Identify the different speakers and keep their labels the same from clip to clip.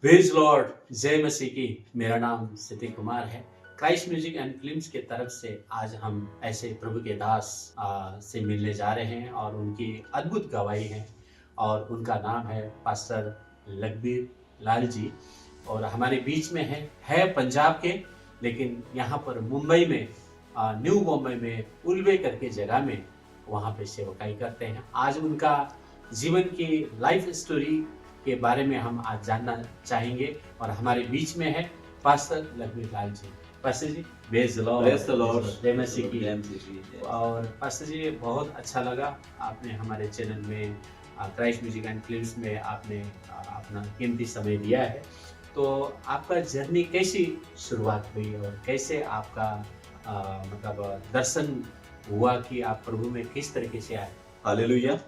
Speaker 1: Praise Lord, जय मसीह की। मेरा नाम सिद्धि कुमार है। क्राइस्ट म्यूजिक एंड फिल्म्स के तरफ से आज हम ऐसे प्रभु के दास से मिलने जा रहे हैं और उनकी अद्भुत गवाही है और उनका नाम है पास्टर लखबीर लाल जी। और हमारे बीच में है पंजाब के, लेकिन यहाँ पर मुंबई में न्यू मुंबई में उल्वे करके जगह में वहाँ पे सेवकाई करते हैं। आज उनका जीवन की लाइफ स्टोरी के बारे में हम आज जानना चाहेंगे और हमारे बीच में है pastor Lakhbir Lal ji. Pastor ji, praise the Lord, जय मसीह की। और पास्टर जी, बहुत अच्छा लगा आपने हमारे चैनल में क्राइस्ट म्यूजिक एंड फिल्म्स में आपने अपना कीमती समय दिया है। तो आपका जर्नी कैसी शुरुआत हुई और कैसे आपका मतलब दर्शन हुआ कि आप प्रभु में किस तरीके से आए?
Speaker 2: हालेलुया।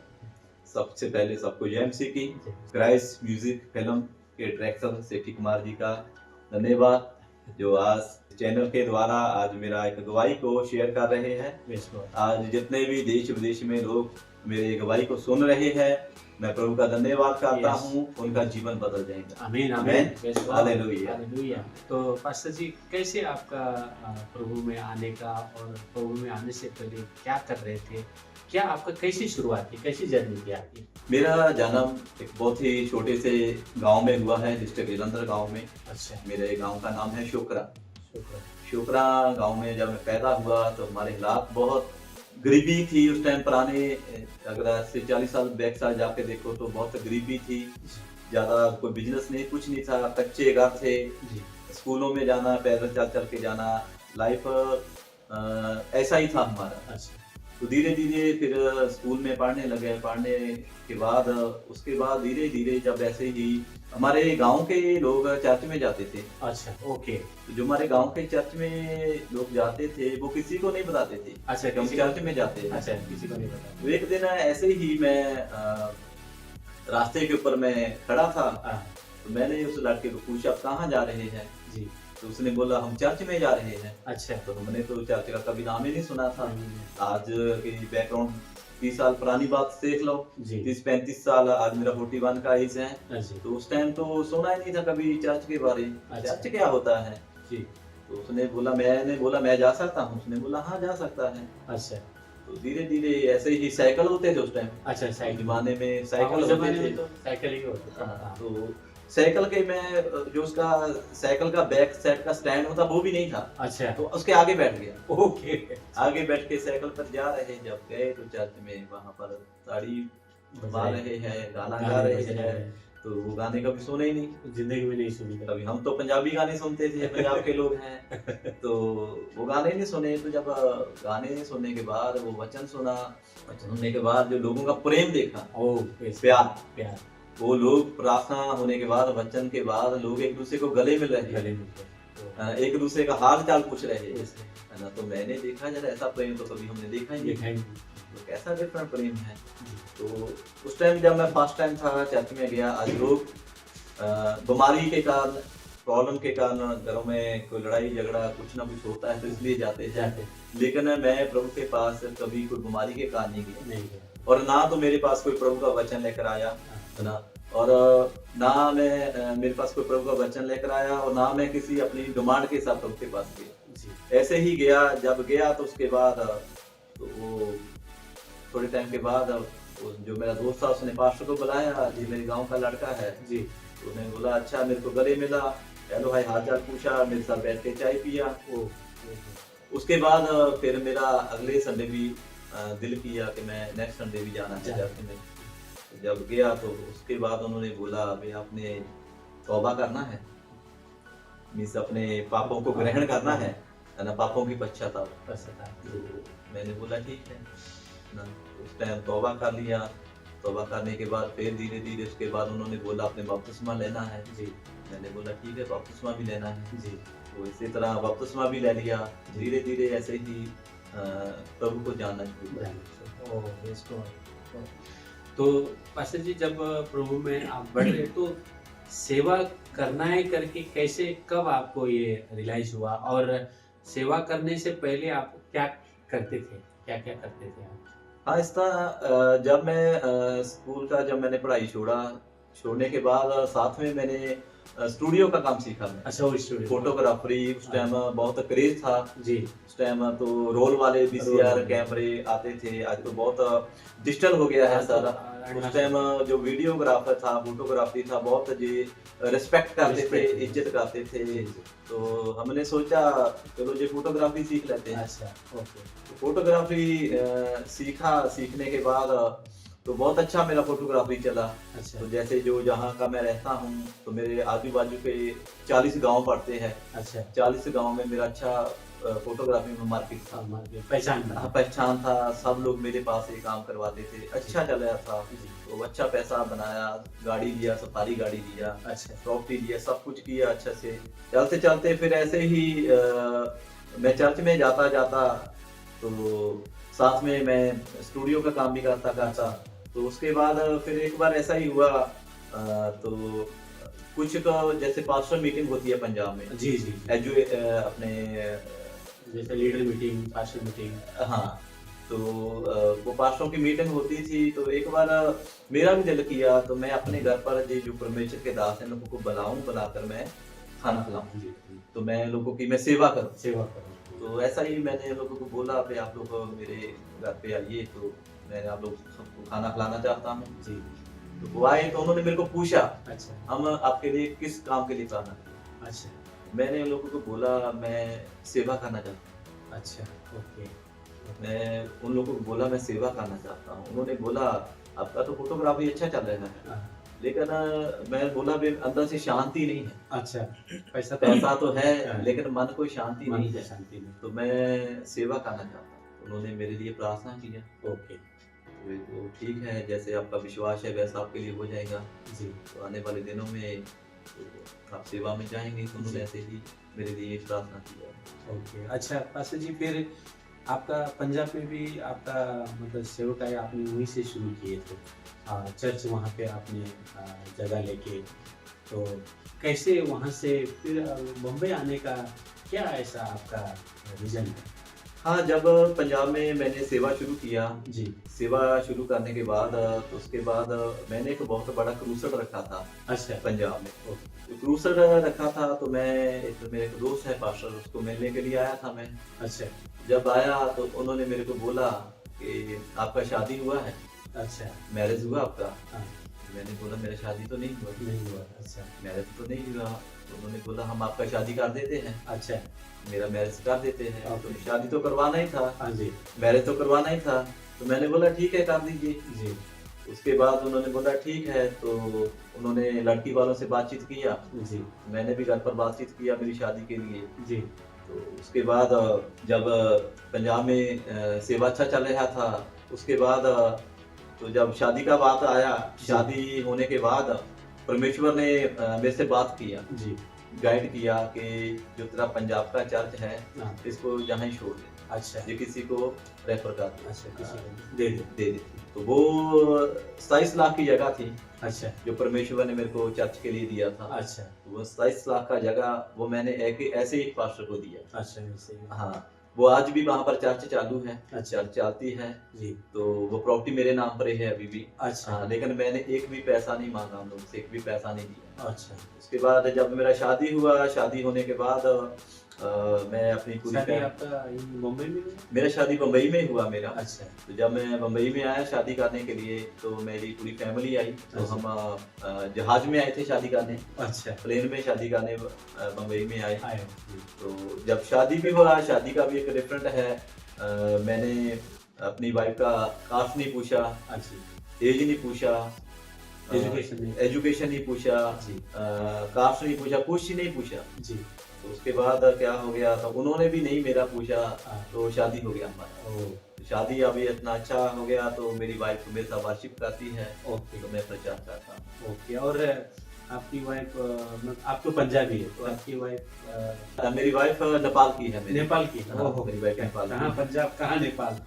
Speaker 2: सबसे पहले सबको जय मसीह की। क्राइस्ट म्यूजिक फिल्म के डायरेक्टर सेठी कुमार जी का धन्यवाद, जो आज चैनल के द्वारा आज मेरा एक गवाही को शेयर कर रहे हैं। आज जितने भी देश विदेश में लोग मेरे गवाही को सुन रहे हैं, मैं प्रभु का धन्यवाद करता हूँ। उनका जीवन बदल जाएगा।
Speaker 1: आमीन आमीन।
Speaker 2: हालेलुया।
Speaker 1: हालेलुया। तो पास्टर जी, कैसे आपका प्रभु में आने का और प्रभु में आने से पहले क्या कर रहे थे? क्या आपका कैसी शुरुआत थी, कैसी जर्नी थी आपकी?
Speaker 2: मेरा जन्म एक बहुत ही छोटे से गांव में हुआ है, डिस्ट्रिक्ट जलंधर गांव में।
Speaker 1: अच्छा।
Speaker 2: मेरे गांव का नाम है शोकरा।
Speaker 1: शुक्र।
Speaker 2: शोकरा गांव में जब मैं पैदा हुआ तो हमारे हालात बहुत गरीबी थी उस टाइम। पुराने अगर आज से 40 साल बैक साल जाके देखो तो बहुत गरीबी थी। ज्यादा कोई बिजनेस नहीं, कुछ नहीं था, कच्चे घर थे।
Speaker 1: जी।
Speaker 2: स्कूलों में जाना, पैदल चल चल के जाना, लाइफ ऐसा ही था हमारा।
Speaker 1: अच्छा।
Speaker 2: तो धीरे धीरे फिर स्कूल में पढ़ने लगे। पढ़ने के बाद उसके बाद धीरे धीरे जब ऐसे ही हमारे गांव के लोग चर्च में जाते थे।
Speaker 1: अच्छा, ओके।
Speaker 2: तो जो हमारे गांव के चर्च में लोग जाते थे वो किसी को नहीं बताते थे।
Speaker 1: अच्छा,
Speaker 2: हम चर्च में जाते हैं।
Speaker 1: अच्छा, किसी को नहीं पता।
Speaker 2: तो एक दिन ऐसे ही मैं रास्ते के ऊपर मैं खड़ा था।
Speaker 1: हाँ।
Speaker 2: तो मैंने उस लड़के को पूछा, आप कहाँ जा रहे हैं?
Speaker 1: जी।
Speaker 2: तो उसने बोला, हम चर्च में जा रहे हैं।
Speaker 1: अच्छा।
Speaker 2: तो हमने तो चर्च का कभी नाम ही नहीं सुना था। आज के बैकग्राउंड 30 साल पुरानी बात देख लो।
Speaker 1: जी।
Speaker 2: 30-35 साल, आज मेरा 41 का एज है।
Speaker 1: जी।
Speaker 2: तो उस टाइम तो सुना ही नहीं था कभी चर्च के बारे में।
Speaker 1: अच्छा।
Speaker 2: चर्च क्या होता है?
Speaker 1: जी।
Speaker 2: तो उसने बोला, मैंने बोला मैं जा सकता हूँ? उसने बोला हाँ जा सकता है।
Speaker 1: अच्छा।
Speaker 2: तो धीरे धीरे ऐसे ही साइकिल होते थे उस टाइम।
Speaker 1: अच्छा, साइकिल।
Speaker 2: जमाने में
Speaker 1: उस
Speaker 2: साइकिल
Speaker 1: जमाने
Speaker 2: होते
Speaker 1: में
Speaker 2: थे।
Speaker 1: तो साइकिल ही होता था।
Speaker 2: हाँ, तो साइकिल के में जो उसका साइकिल का बैक साइड का स्टैंड होता वो भी नहीं था।
Speaker 1: अच्छा।
Speaker 2: तो उसके आगे बैठ गया।
Speaker 1: ओके।
Speaker 2: आगे बैठ के साइकिल पर जा रहे, जब गए तो चर्च में वहां पर ताड़ी बजा रहे हैं, गाना गा रहे हैं। तो वो गाने कभी सुने ही नहीं,
Speaker 1: जिंदगी में नहीं सुनी
Speaker 2: कभी। हम तो पंजाबी गाने सुनते थे, पंजाब के लोग हैं। तो वो गाने नहीं सुने। तो जब गाने सुनने के बाद वो वचन सुना, वचन सुनने के बाद जो लोगों का प्रेम देखा,
Speaker 1: ओ
Speaker 2: प्यार,
Speaker 1: प्यार।
Speaker 2: वो लोग प्रार्थना होने के बाद, वचन के बाद लोग एक दूसरे को गले मिल रहे
Speaker 1: गले
Speaker 2: हैं,
Speaker 1: मिलते
Speaker 2: एक दूसरे का हाल चाल पूछ रहे हैं, है ना। तो मैंने देखा जरा ऐसा प्रेम तो कभी हमने देखा ही नहीं। तो कैसा डिफरेंट प्रेम है। तो उस टाइम जब मैं फर्स्ट टाइम था चर्च में गया, आज लोग बीमारी के कारण, प्रॉब्लम के कारण, घरों में कोई लड़ाई झगड़ा कुछ ना कुछ होता है तो इसलिए जाते हैं। लेकिन मैं प्रभु के पास कभी कोई बीमारी के कारण नहीं गया, और ना तो मेरे पास कोई प्रभु का वचन लेकर आया, है ना। और ना मैं मेरे पास कोई प्रभु का वचन लेकर आया, और ना मैं किसी अपनी डिमांड के साथ प्रभु के पास गया। ऐसे ही गया। जब गया तो उसके बाद तो वो थोड़े टाइम के बाद जो मेरा दोस्त था उसने पास्टर को बुलाया, जी मेरे गांव का लड़का है जी। तो उन्होंने बोला अच्छा, मेरे को गले मिला, हेलो भाई, हाल चाल पूछा, मेरे साथ बैठ के चाय पिया। उसके बाद फिर मेरा अगले संडे भी दिल किया कि मैं नेक्स्ट संडे भी जाना है चर्च में। जब गया तो उसके बाद उन्होंने बोला, भाई आपने तौबा करना है, मीन्स अपने पापों को ग्रहण करना है ना, पापों की पश्चाताप। तो मैंने बोला ठीक है ना। उस टाइम तौबा कर लिया। तौबा करने के बाद फिर धीरे धीरे उसके बाद उन्होंने बोला आपने बपतिस्मा लेना है जी। मैंने बोला ठीक है, बपतिस्मा भी लेना है जी। तो इसी तरह बपतिस्मा भी ले लिया। धीरे धीरे ऐसे ही प्रभु को जानना शुरू किया।
Speaker 1: तो पास्टर जी, जब प्रभु में आप बढ़े तो सेवा करना है करके कैसे, कब आपको ये रियलाइज हुआ, और सेवा करने से पहले आप क्या करते थे, क्या क्या करते थे आप?
Speaker 2: हाँ, इस तरह जब मैं स्कूल का जब मैंने पढ़ाई छोड़ा, छोड़ने के बाद साथ में मैंने स्टूडियो का काम सीखा मैं।
Speaker 1: अच्छा, वो स्टूडियो
Speaker 2: फोटोग्राफरी उस टाइम बहुत क्रेज था
Speaker 1: जी।
Speaker 2: उस टाइम तो रोल वाले वीसीआर कैमरे आते थे। आज तो बहुत डिजिटल हो गया है सारा। उस टाइम जो वीडियोग्राफर था, फोटोग्राफी था, बहुत जी रिस्पेक्ट करते थे, इज्जत करते थे। तो हमने सोचा चलो जी फोटोग्राफी सीख लेते हैं।
Speaker 1: अच्छा, ओके।
Speaker 2: तो फोटोग्राफी सीखा। सीखने के बाद तो बहुत अच्छा मेरा फोटोग्राफी चला।
Speaker 1: अच्छा,
Speaker 2: तो जैसे जो जहाँ का मैं रहता हूँ तो मेरे आजू बाजू के 40 गांव पड़ते हैं।
Speaker 1: अच्छा,
Speaker 2: 40 गांव में मेरा अच्छा फोटोग्राफी में मार्केट था,
Speaker 1: पहचान
Speaker 2: हाँ, पहचान था। सब लोग मेरे पास से काम करवाते थे, अच्छा चल रहा था। तो अच्छा पैसा बनाया, गाड़ी लिया, सफारी गाड़ी लिया,
Speaker 1: अच्छा,
Speaker 2: प्रॉपर्टी लिया, सब कुछ किया अच्छा से। चलते चलते फिर ऐसे ही मैं चर्च में जाता जाता तो साथ में मैं स्टूडियो का काम भी करता करता। तो उसके बाद फिर एक बार ऐसा ही हुआ तो कुछ का जैसे पास्टर मीटिंग होती है पंजाब में।
Speaker 1: जी जी,
Speaker 2: अपने
Speaker 1: जैसे लीडर मीटिंग, पास्टर मीटिंग।
Speaker 2: हाँ, तो वो पास्टरों की मीटिंग होती थी। तो एक बार मेरा भी दिल किया तो मैं अपने घर पर जो परमेश्वर के दास हैं लोगों को बुलाऊं, बुलाकर मैं खाना खिलाऊं। तो मैं लोगों की मैं सेवा करूं। तो ऐसा ही मैंने लोगों को बोला कि आप लोग मेरे घर पे आइए, तो मैं आप लोग सबको खाना खिलाना चाहता हूँ जी। तो वो आए तो उन्होंने मेरे को पूछा, अच्छा, हम आपके लिए किस काम के लिए खाना? अच्छा, मैंने उन लोगों को बोला मैं सेवा करना चाहता हूँ। अच्छा, ओके। मैं उन लोगों को बोला मैं सेवा करना चाहता हूँ। उन्होंने बोला आपका तो फोटोग्राफी अच्छा चल रहा है, लेकिन मैं बोला भी अंदर से शांति नहीं है। अच्छा, पैसा तो है लेकिन मन को शांति नहीं है। तो मैं सेवा करना चाहता हूँ। उन्होंने मेरे लिए प्रार्थना किया। ओके, तो ठीक है, जैसे आपका विश्वास है वैसा आपके लिए हो जाएगा जी। तो आने वाले दिनों में तो आप सेवा में जाएंगे। तो उन्होंने ऐसे ही मेरे लिए प्रार्थना किया। ओके, अच्छा पास्टर जी, फिर आपका पंजाब में भी आपका मतलब सेवकाई आपने वहीं से शुरू किए थे, चर्च वहाँ पे आपने जगह लेके, तो कैसे वहाँ से फिर बम्बई आने का क्या ऐसा आपका रीजन है? हाँ, जब पंजाब में मैंने सेवा शुरू किया जी, सेवा शुरू करने के बाद तो उसके बाद मैंने एक बहुत बड़ा क्रूसर रखा था। अच्छा, पंजाब में तो क्रूसर रखा था। तो मैं मेरे एक दोस्त है पास्टर, उसको मिलने के लिए आया था मैं। अच्छा, जब आया तो उन्होंने मेरे को बोला कि आपका शादी हुआ है? अच्छा, मैरिज हुआ आपका? हाँ। मैंने बोला मेरा शादी तो नहीं हुआ। अच्छा, मैरिज तो नहीं हुआ। तो उन्होंने बोला हम आपका शादी कर देते हैं। अच्छा, मेरा मैरिज कर देते हैं। तो शादी तो करवाना ही था। हाँ जी, मैरिज तो करवाना ही था। तो मैंने बोला ठीक है कर दीजिए जी। उसके बाद उन्होंने बोला ठीक है। तो उन्होंने लड़की वालों से बातचीत किया जी, मैंने भी घर पर बातचीत किया मेरी शादी के लिए जी। तो उसके बाद जब पंजाब में सेवा अच्छा चल रहा था, उसके बाद तो जब शादी का बात आया, शादी होने के बाद परमेश्वर ने मेरे से बात किया जी, गाइड किया कि जो तेरा पंजाब का चर्च है इसको यहाँ ही छोड़ दे। अच्छा, ये किसी को रेफर कर दे। अच्छा, किसी को दे दे। तो वो 27 लाख की जगह थी। अच्छा, जो परमेश्वर ने मेरे को चर्च के लिए दिया था। अच्छा, तो वो 27 लाख का जगह वो मैंने ऐसे ही पास्टर को दिया। अच्छा, ऐसे ही। हाँ, वो आज भी वहाँ पर चर्च चालू है। अच्छा, चर्च चलती है जी। तो वो प्रॉपर्टी मेरे नाम पर ही है अभी भी। अच्छा, हाँ, लेकिन मैंने एक भी पैसा नहीं मांगा उन लोगों से, एक भी पैसा नहीं दिया। अच्छा, उसके बाद जब मेरा शादी हुआ, शादी होने के बाद मैं अपनी पूरी आपका मुंबई में हुआ? मेरा शादी मुंबई में हुआ मेरा। अच्छा, तो जब मैं मुंबई में आया शादी करने के लिए तो मेरी पूरी फैमिली आई। तो हम जहाज में आए थे शादी करने। अच्छा, प्लेन में शादी करने मुंबई में आए। तो जब शादी भी हुआ, शादी का भी एक डिफरेंट है। मैंने अपनी वाइफ का कास्ट नहीं पूछा, एज नहीं पूछा, एजुकेशन नहीं पूछा जी, कास्ट नहीं पूछा, कुछ ही नहीं पूछा जी। तो उसके बाद क्या हो गया था, उन्होंने भी नहीं मेरा पूछा। तो शादी हो गया हमारा। तो शादी अभी इतना अच्छा हो गया तो मेरी वाइफ मेरे साथ वर्शिप करती है। ओके, तो मैं प्रचार करता हूँ। ओके, और आपकी वाइफ आप तो पंजाबी है, तो आपकी वाइफ? मेरी वाइफ नेपाल की है। नेपाल की? मेरी वाइफ नेपाल। कहाँ पंजाब, कहाँ नेपाल?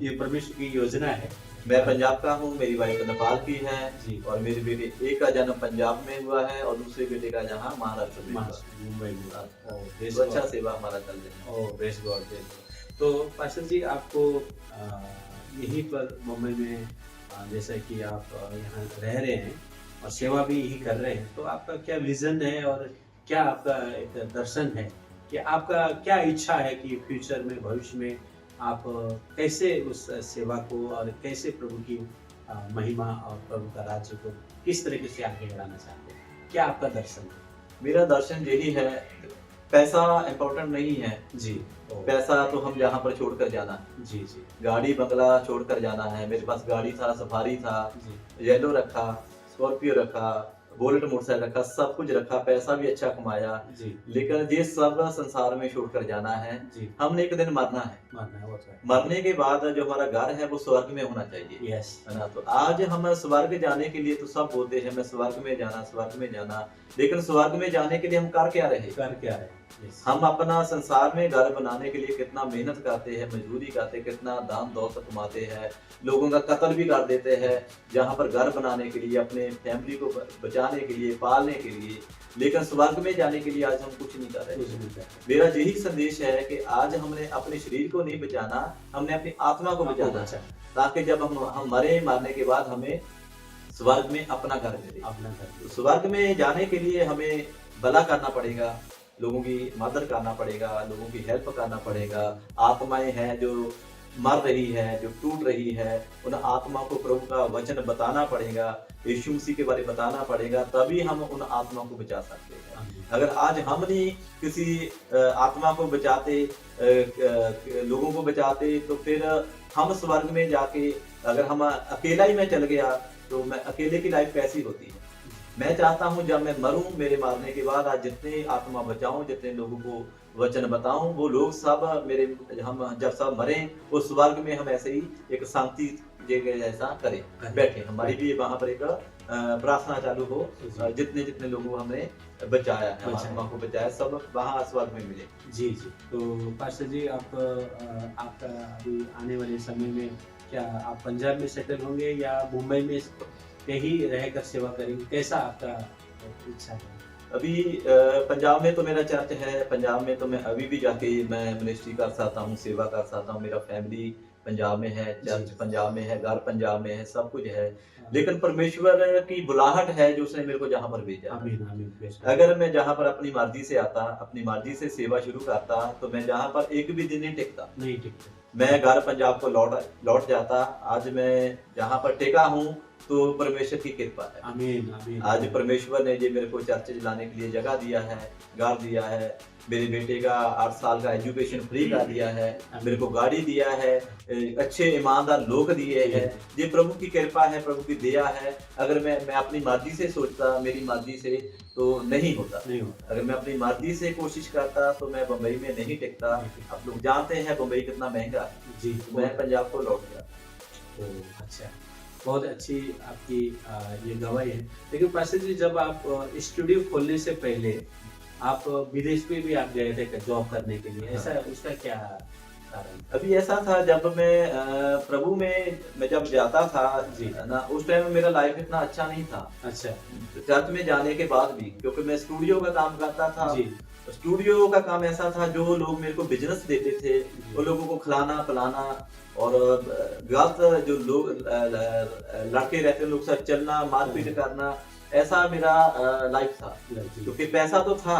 Speaker 2: ये परमेश्वर की योजना है। मैं पंजाब का हूँ, मेरी वाइफ नेपाल की है जी। और मेरी बेटी एक का जन्म पंजाब में हुआ है और दूसरे बेटे का जहाँ महाराष्ट्र में, मुंबई में। तो अच्छा सेवा हमारा चल रहा है। Praise God. तो पास्टर जी, आपको यहीं पर मुंबई में जैसा कि आप यहाँ रह रहे हैं,
Speaker 1: और सेवा भी यही कर रहे हैं, तो आपका क्या विजन है और क्या आपका एक दर्शन है कि आपका क्या इच्छा है कि फ्यूचर में, भविष्य में आप कैसे उस सेवा को और कैसे प्रभु की महिमा और प्रभु का राज्य को किस तरीके से आगे बढ़ाना चाहते हैं? क्या आपका दर्शन है?
Speaker 2: मेरा दर्शन यही है, पैसा इम्पोर्टेंट नहीं है
Speaker 1: जी।
Speaker 2: पैसा तो हम जहाँ पर छोड़कर जाना है।
Speaker 1: जी जी
Speaker 2: गाड़ी बंगला छोड़कर जाना है। मेरे पास गाड़ी था, सफारी था,
Speaker 1: जी
Speaker 2: येलो रखा, स्कॉर्पियो रखा, बुलेट मोटरसाइकिल रखा, सब कुछ रखा, पैसा भी अच्छा कमाया,
Speaker 1: जी
Speaker 2: लेकिन ये सब संसार में छोड़कर जाना है।
Speaker 1: जी।
Speaker 2: हमने एक दिन मरना है।
Speaker 1: मानना है, वो तो है।
Speaker 2: मरने के बाद जो हमारा घर है वो स्वर्ग में होना चाहिए,
Speaker 1: यस।
Speaker 2: है ना। तो आज हम स्वर्ग जाने के लिए तो सब बोलते हैं मैं स्वर्ग में जाना, स्वर्ग में जाना, लेकिन स्वर्ग में जाने के लिए हम कर क्या रहे?
Speaker 1: कर क्या है? यस।
Speaker 2: हम अपना संसार में घर बनाने के लिए कितना मेहनत करते हैं, मजदूरी करते हैं, कितना दान दौलत कमाते हैं, लोगों का कत्ल भी कर देते हैं जहाँ पर घर बनाने के लिए, अपने फैमिली को बचाने के लिए, पालने के लिए, लेकिन स्वर्ग में जाने के लिए आज हम कुछ नहीं कर रहे। मेरा यही संदेश है कि आज हमने अपने शरीर को नहीं बचाना, हमने अपनी आत्मा को बचाना है, ताकि जब हम मरने के बाद हमें स्वर्ग में अपना घर मिले।
Speaker 1: अपना घर।
Speaker 2: स्वर्ग में जाने के लिए हमें भला करना पड़ेगा, लोगों की मदद करना पड़ेगा, लोगों की हेल्प करना पड़ेगा। आत्माएं हैं जो मर रही है, जो टूट रही है, उन आत्मा को प्रभु का वचन बताना पड़ेगा, यीशु मसीह के बारे में बताना पड़ेगा, तभी हम उन आत्मा को बचा सकते हैं। अगर आज हम नहीं किसी आत्मा को बचाते, लोगों को बचाते, तो फिर हम स्वर्ग में जाके अगर हम अकेला ही मैं चल गया तो मैं अकेले की लाइफ कैसी होती है? मैं चाहता हूं जब मैं मरूं, मेरे मारने के बाद आज जितने आत्मा बचाऊं, जितने लोगों को वचन बताऊं, वो लोग सब मेरे, हम जब सब मरें उस स्वर्ग में हम ऐसे ही एक शांति जगह जैसा करें, बैठे, हमारी भी वहां पर एक प्रार्थना चालू हो, जितने जितने लोगों हमने बचाया है, आत्मा को बचाया, सब वहां स्वर्ग में मिले।
Speaker 1: जी जी। तो पास्टर जी, आपका अभी आने वाले समय में क्या आप पंजाब में सेटल होंगे या मुंबई में कहीं रहकर सेवा करेंगे? कैसा आपका इच्छा है?
Speaker 2: अभी पंजाब में तो मेरा चर्च है, पंजाब में तो मैं अभी भी जाके मैं मिनिस्ट्री कर सकता हूँ, सेवा कर सकता हूँ। मेरा फैमिली पंजाब में है, चर्च पंजाब में है, घर पंजाब में है, सब कुछ है, लेकिन परमेश्वर की बुलाहट है जो उसने मेरे को जहाँ पर भेजा।
Speaker 1: आमीन आमीन।
Speaker 2: अगर मैं जहाँ पर अपनी मर्जी से आता, अपनी मर्जी से सेवा शुरू करता, तो मैं जहाँ पर एक भी दिन नहीं टिकता। मैं घर पंजाब को लौट जाता। आज मैं जहाँ पर टिका हूँ तो परमेश्वर की कृपा है।
Speaker 1: आमीन आमीन।
Speaker 2: आज परमेश्वर ने जो मेरे को चर्च चलाने के लिए जगह दिया है, घर दिया है, मेरे बेटे का 8 साल का एजुकेशन फ्री कर दिया है, मेरे को गाड़ी दिया है, अच्छे ईमानदार लोग दिए हैं, ये प्रभु की कृपा है, प्रभु की दया है। अगर मैं अपनी मर्जी से सोचता, मेरी मर्जी से, तो नहीं होता। अगर मैं अपनी मर्जी से कोशिश करता तो मैं बम्बई में नहीं टिकता। आप लोग जानते हैं बम्बई कितना महंगा है।
Speaker 1: जी।
Speaker 2: मैं पंजाब को लौट गया।
Speaker 1: अच्छा, बहुत अच्छी आपकी ये गवाही है। लेकिन पास्टर जी, जब आप स्टूडियो खोलने से पहले आप विदेश में भी आप गए थे जॉब करने के लिए, ऐसा उसका क्या कारण?
Speaker 2: अभी ऐसा था, जब मैं प्रभु में मैं जब जाता था
Speaker 1: जी
Speaker 2: ना, उस टाइम मेरा लाइफ इतना अच्छा नहीं था।
Speaker 1: अच्छा।
Speaker 2: चर्च में जाने के बाद भी, क्योंकि मैं स्टूडियो का काम करता था।
Speaker 1: जी।
Speaker 2: स्टूडियो का काम ऐसा था, जो लोग मेरे को बिजनेस देते थे, वो लोगों को खिलाना पिलाना, और गलत जो लोग लड़के रहते लोग साथ चलना, मारपीट करना, ऐसा मेरा लाइफ था। क्योंकि पैसा तो था,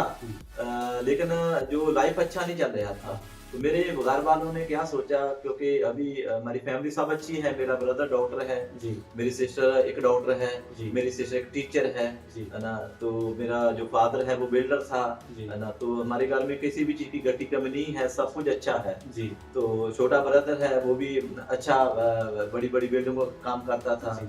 Speaker 2: लेकिन जो लाइफ अच्छा नहीं चल रहा था। तो मेरे घर वालों ने क्या सोचा, क्योंकि अभी हमारी फैमिली सब अच्छी है, मेरा ब्रदर डॉक्टर है
Speaker 1: जी,
Speaker 2: मेरी सिस्टर एक डॉक्टर है
Speaker 1: जी,
Speaker 2: मेरी सिस्टर एक टीचर है ना, तो मेरा जो फादर है वो बिल्डर था, है ना। तो हमारे घर में किसी भी चीज की गट्टी कमी नहीं है, सब कुछ अच्छा है जी। तो छोटा ब्रदर है, वो भी अच्छा बड़ी बड़ी बिल्डिंगों का काम करता था।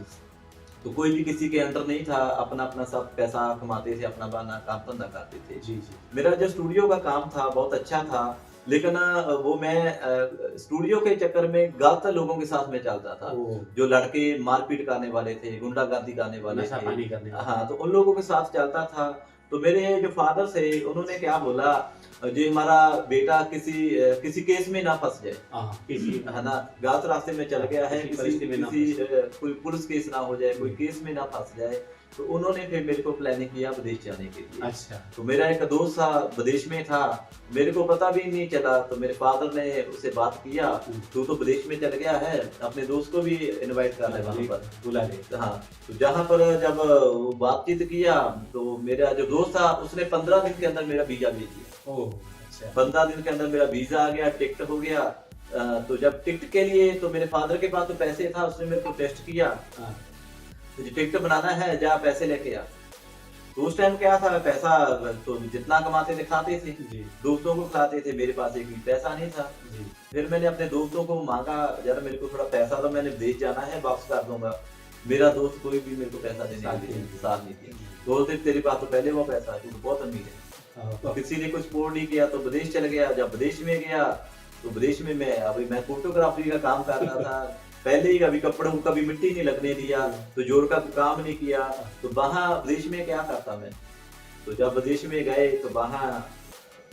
Speaker 2: तो कोई भी किसी के अंडर नहीं था, अपना अपना सब पैसा कमाते थे, अपना अपना काम धंधा करते थे जी। मेरा जो स्टूडियो का काम था बहुत अच्छा था, लेकिन वो मैं स्टूडियो के चक्कर में गलत लोगों के साथ में चलता था, जो लड़के मारपीट करने वाले थे, गुंडागर्दी करने वाले थे, हाँ, तो उन लोगों के साथ चलता था। तो मेरे जो फादर थे, उन्होंने क्या बोला, जो हमारा बेटा किसी केस में ना फंस जाए, है ना, गलत रास्ते में चल गया है, किसी कोई पुलिस केस ना हो जाए, कोई केस में ना फंस जाए। तो उन्होंने फिर मेरे को प्लानिंग किया विदेश जाने के लिए।
Speaker 1: अच्छा।
Speaker 2: तो मेरा एक दोस्त था विदेश में था, मेरे को पता भी नहीं चला, तो मेरे फादर ने उससे बात किया, तू तो विदेश में चल गया है, अपने दोस्त को भी इनवाइट कर ले वहाँ पर,
Speaker 1: बुला ले।
Speaker 2: हाँ। तो जहाँ पर जब वो बातचीत किया तो मेरा जो दोस्त था उसने 15 दिन के अंदर मेरा वीजा भेज दिया।
Speaker 1: ओह अच्छा। 15
Speaker 2: दिन के अंदर मेरा वीजा आ गया, टिकट हो गया। तो जब टिकट के लिए तो मेरे फादर के पास तो पैसे था, उसने मेरे को टेस्ट किया, तुझे टिकट बनाना है, जा पैसे लेके आ। तो उस टाइम क्या था, पैसा तो जितना कमाते थे खाते थे, दोस्तों को खिलाते थे, मेरे पास एक भी पैसा नहीं था। फिर मैंने अपने दोस्तों को मांगा, यार मेरे को थोड़ा पैसा दो, मैंने विदेश जाना है, वापस कर दूंगा। मेरा दोस्त कोई भी मेरे को पैसा देने के लिए साथ नहीं दिया। दोस्त तेरे पास तो पहले वो पैसा, तू तो बहुत अमीर है। तो किसी ने कुछ सपोर्ट नहीं किया, तो विदेश चल गया। जब विदेश में गया तो विदेश में मैं फोटोग्राफी का काम कर रहा था पहले ही, कभी कपड़ों को कभी मिट्टी नहीं लगने दिया, तो जोर का काम नहीं किया। तो वहाँ विदेश में क्या करता मैं, तो जब विदेश में गए तो वहाँ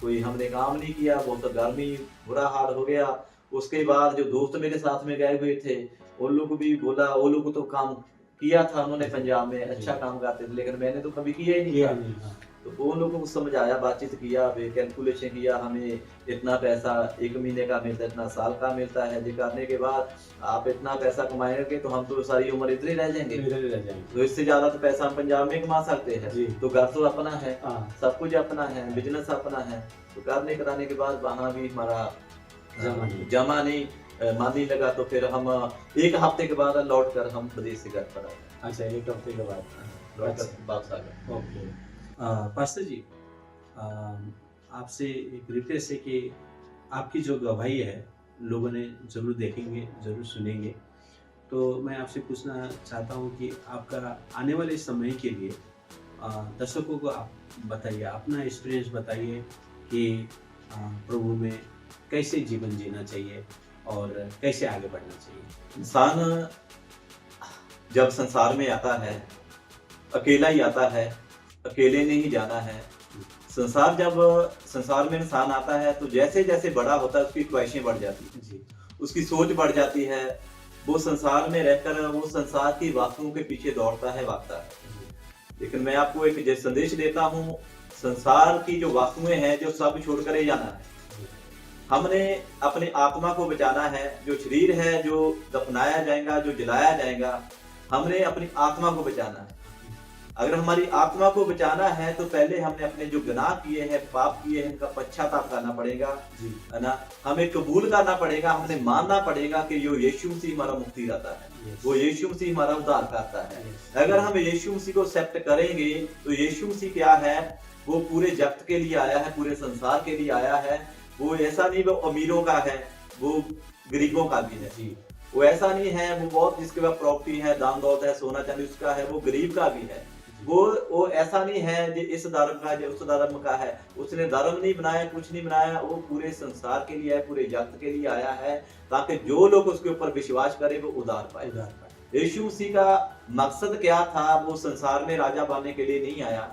Speaker 2: कोई हमने काम नहीं किया, बहुत गर्मी, बुरा हाल हो गया। उसके बाद जो दोस्त मेरे साथ में गए हुए थे उन लोग भी बोला, वो लोग तो काम किया था उन्होंने पंजाब में, अच्छा काम करते थे, लेकिन मैंने तो कभी किया ही नहीं था। तो वो लोगों को समझाया, बातचीत किया, कैलकुलेशन किया, हमें इतना पैसा 1 महीने का मिलता है, इतना साल का मिलता है, ये करने के बाद आप इतना पैसा कमाएंगे तो हम तो सारी उम्र इतने रह जाएंगे, तो इससे ज्यादा तो पैसा हम पंजाब में कमा सकते हैं। तो घर तो अपना है, सब कुछ अपना है, बिजनेस अपना है। तो करने कराने के बाद वहाँ भी हमारा जमा नहीं मानी लगा, तो फिर हम 1 हफ्ते के बाद लौट कर हम विदेश से घर पर आए।
Speaker 1: अच्छा, 1 हफ्ते के बाद
Speaker 2: लौट कर वापस आ गए।
Speaker 1: ओके। पास्टर जी, आपसे एक रिक्वेस्ट है कि आपकी जो गवाही है लोगों ने ज़रूर देखेंगे, ज़रूर सुनेंगे। तो मैं आपसे पूछना चाहता हूँ कि आपका आने वाले समय के लिए दर्शकों को आप बताइए, अपना एक्सपीरियंस बताइए कि प्रभु में कैसे जीवन जीना चाहिए और कैसे आगे बढ़ना चाहिए।
Speaker 2: इंसान जब संसार में आता है अकेला ही आता है, अकेले नहीं जाना है। जब संसार में इंसान आता है तो जैसे जैसे बड़ा होता है उसकी ख्वाहिशें बढ़ जाती है, उसकी सोच बढ़ जाती है, वो संसार में रहकर वो संसार की वस्तुओं के पीछे दौड़ता है, भागता है। लेकिन मैं आपको एक संदेश देता हूँ, संसार की जो वस्तुएं हैं जो सब छोड़कर ही जाना है। हमने अपने आत्मा को बचाना है, जो शरीर है जो दफनाया जाएगा, जो जलाया जाएगा, हमने अपनी आत्मा को बचाना है। अगर हमारी आत्मा को बचाना है तो पहले हमने अपने जो गुनाह किए हैं, पाप किए हैं, इनका पश्चाताप करना पड़ेगा, है ना। हमें कबूल करना पड़ेगा, हमने मानना पड़ेगा कि यो यीशु मसीह हमारा मुक्ति रहता है, वो यीशु मसीह हमारा उद्धार करता है। अगर हम यीशु मसीह को एक्सेप्ट करेंगे तो यीशु मसीह क्या है, वो पूरे जगत के लिए आया है, पूरे संसार के लिए आया है। वो ऐसा नहीं वो अमीरों का है, वो गरीबों का भी है। वो ऐसा नहीं है वो बहुत जिसके पास प्रॉपर्टी है, दान दौलत है, सोना चांदी उसका है, वो गरीब का भी है। वो ऐसा नहीं है जो इस धर्म का जो उस धर्म का है, उसने धर्म नहीं बनाया, कुछ नहीं बनाया, वो पूरे संसार के लिए है, पूरे जगत के लिए आया है, ताकि जो लोग उसके ऊपर विश्वास करें वो उद्धार पाए। यीशु मसीह का मकसद क्या था, वो संसार में राजा बनने के लिए नहीं आया,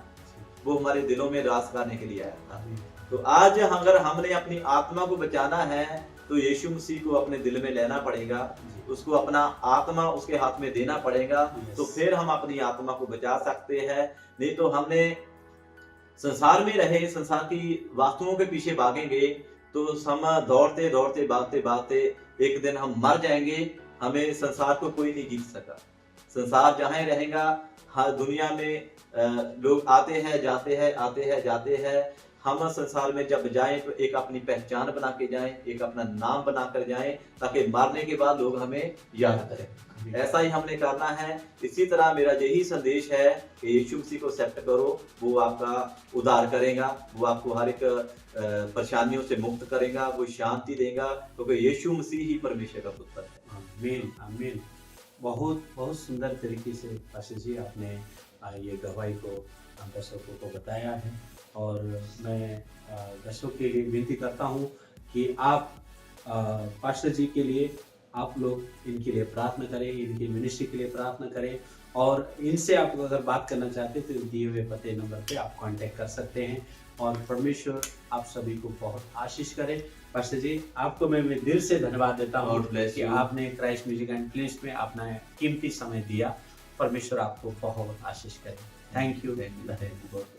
Speaker 2: वो हमारे दिलों में राज करने के लिए आया था। तो आज अगर हमने अपनी आत्मा को बचाना है तो यीशु मसीह को अपने दिल में लेना पड़ेगा, उसको अपना आत्मा उसके हाथ में देना पड़ेगा, तो फिर हम अपनी आत्मा को बचा सकते हैं। नहीं तो हमने संसार में रहे, संसार की वस्तुओं के पीछे भागेंगे तो हम दौड़ते दौड़ते भागते भागते एक दिन हम मर जाएंगे। हमें संसार को कोई नहीं जीत सका। संसार जहाँ रहेगा, हर दुनिया में लोग आते हैं जाते हैं, आते हैं जाते हैं। हम संसार में जब जाएं तो एक अपनी पहचान बना के जाएं, एक अपना नाम बनाकर जाएं, ताकि मरने के बाद लोग हमें याद करें। ऐसा ही हमने करना है। इसी तरह मेरा यही संदेश है कि यीशु मसीह को एक्सेप्ट करो, वो आपका उद्धार करेगा, वो आपको हर एक परेशानियों से मुक्त करेगा, वो शांति देगा, क्योंकि यीशु मसीह ही परमेश्वर का पुत्र है।
Speaker 1: आमीन, आमीन। बहुत बहुत सुंदर तरीके से पास्टर जी आपने ये गवाही को दर्शकों को बताया है, और मैं दर्शकों के लिए विनती करता हूँ कि आप पास्टर जी के लिए आप लोग इनके लिए प्रार्थना करें, इनकी मिनिस्ट्री के लिए प्रार्थना करें, और इनसे आप अगर बात करना चाहते हैं तो दिए हुए पते नंबर पे आप कांटेक्ट कर सकते हैं। और परमेश्वर आप सभी को बहुत आशीष करे। पास्टर जी, आपको मैं दिल से धन्यवाद देता हूँ कि आपने क्राइस्ट म्यूजिक एंड फिल्म्स में अपना कीमती समय दिया, परमेश्वर आपको बहुत आशीष करे। Thank you.
Speaker 2: Thank you.